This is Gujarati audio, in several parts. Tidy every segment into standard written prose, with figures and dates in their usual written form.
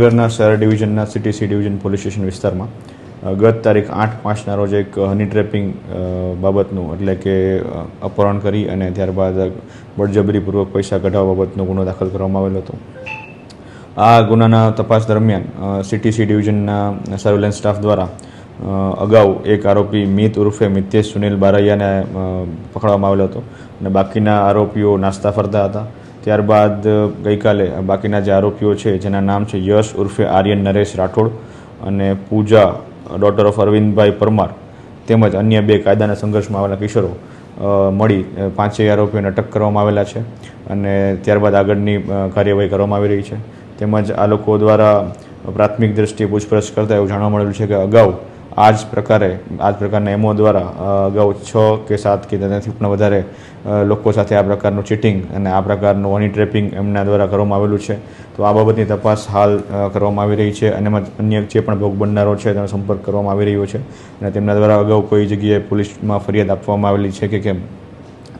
નગરના શહેર ડિવિઝનના સીટીસી ડિવિઝન પોલીસ સ્ટેશન વિસ્તારમાં ગત તારીખ 8/5ના રોજ એક હની ટ્રેપિંગ બાબતનું એટલે કે અપહરણ કરી અને ત્યારબાદ બળજબરીપૂર્વક પૈસા કઢાવવા બાબતનો ગુનો દાખલ કરવામાં આવેલો હતો. આ ગુનાના તપાસ દરમિયાન સીટીસી ડિવિઝનના સર્વેલન્સ સ્ટાફ દ્વારા અગાઉ એક આરોપી મિત ઉર્ફે મિતેશ સુનિલ બારૈયાને પકડવામાં આવેલો હતો અને બાકીના આરોપીઓ નાસ્તા ફરતા હતા. ત્યારબાદ ગઈકાલે બાકીના જે આરોપીઓ છે જેના નામ છે યશ ઉર્ફે આર્યન નરેશ રાઠોડ અને પૂજા ડોટર ઓફ અરવિંદભાઈ પરમાર તેમજ અન્ય બે કાયદાના સંઘર્ષમાં આવેલા કિશોરો મળી 5 આરોપીઓને અટક કરવામાં આવેલા છે અને ત્યારબાદ આગળની કાર્યવાહી કરવામાં આવી રહી છે. તેમજ આ લોકો દ્વારા પ્રાથમિક દ્રષ્ટિએ પૂછપરછ કરતાં એવું જાણવા મળેલું છે કે અગાઉ આ જ પ્રકારના એમઓ દ્વારા અગાઉ 6 કે 7 કે તેનાથી પણ વધારે લોકો સાથે આ પ્રકારનું ચીટિંગ અને આ પ્રકારનું હની ટ્રેપિંગ એમના દ્વારા કરવામાં આવેલું છે. તો આ બાબતની તપાસ હાલ કરવામાં આવી રહી છે અને અન્ય જે પણ ભોગ બનનારો છે તેનો સંપર્ક કરવામાં આવી રહ્યો છે અને તેમના દ્વારા અગાઉ કોઈ જગ્યાએ પોલીસમાં ફરિયાદ આપવામાં આવેલી છે કે કેમ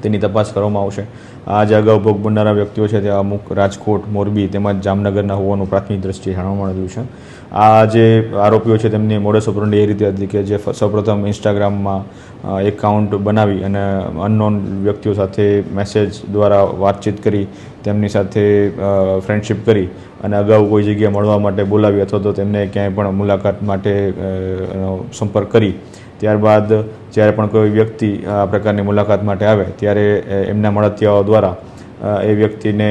તેની તપાસ કરવામાં આવશે. આ જે અગાઉ ભોગ બનનારા વ્યક્તિઓ છે તે અમુક રાજકોટ, મોરબી તેમજ જામનગરના હોવાનું પ્રાથમિક દ્રષ્ટિએ જાણવા મળેલું છે. આ જે આરોપીઓ છે તેમની મોડસ ઓપરન્ડી એ રીતે હતી કે જે સૌપ્રથમ ઇન્સ્ટાગ્રામમાં એકાઉન્ટ બનાવી અને અનનોન વ્યક્તિઓ સાથે મેસેજ દ્વારા વાતચીત કરી તેમની સાથે ફ્રેન્ડશિપ કરી અને અગાઉ કોઈ જગ્યાએ મળવા માટે બોલાવી અથવા તો તેમને ક્યાંય પણ મુલાકાત માટે સંપર્ક કરી ત્યારબાદ જ્યારે પણ કોઈ વ્યક્તિ આ પ્રકારની મુલાકાત માટે આવે ત્યારે એમના મળતિયાઓ દ્વારા એ વ્યક્તિને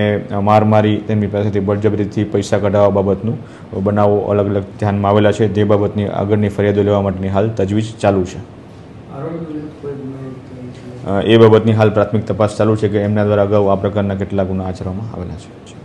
માર મારી તેમની પાસેથી બળજબરીથી પૈસા કઢાવવા બાબતનું બનાવો અલગ અલગ ધ્યાનમાં આવેલા છે. તે બાબતની આગળની ફરિયાદો લેવા માટેની હાલ તજવીજ ચાલુ છે. એ બાબતની હાલ પ્રાથમિક તપાસ ચાલુ છે કે એમના દ્વારા અગાઉ આ પ્રકારના કેટલા ગુના આચરવામાં આવેલા છે.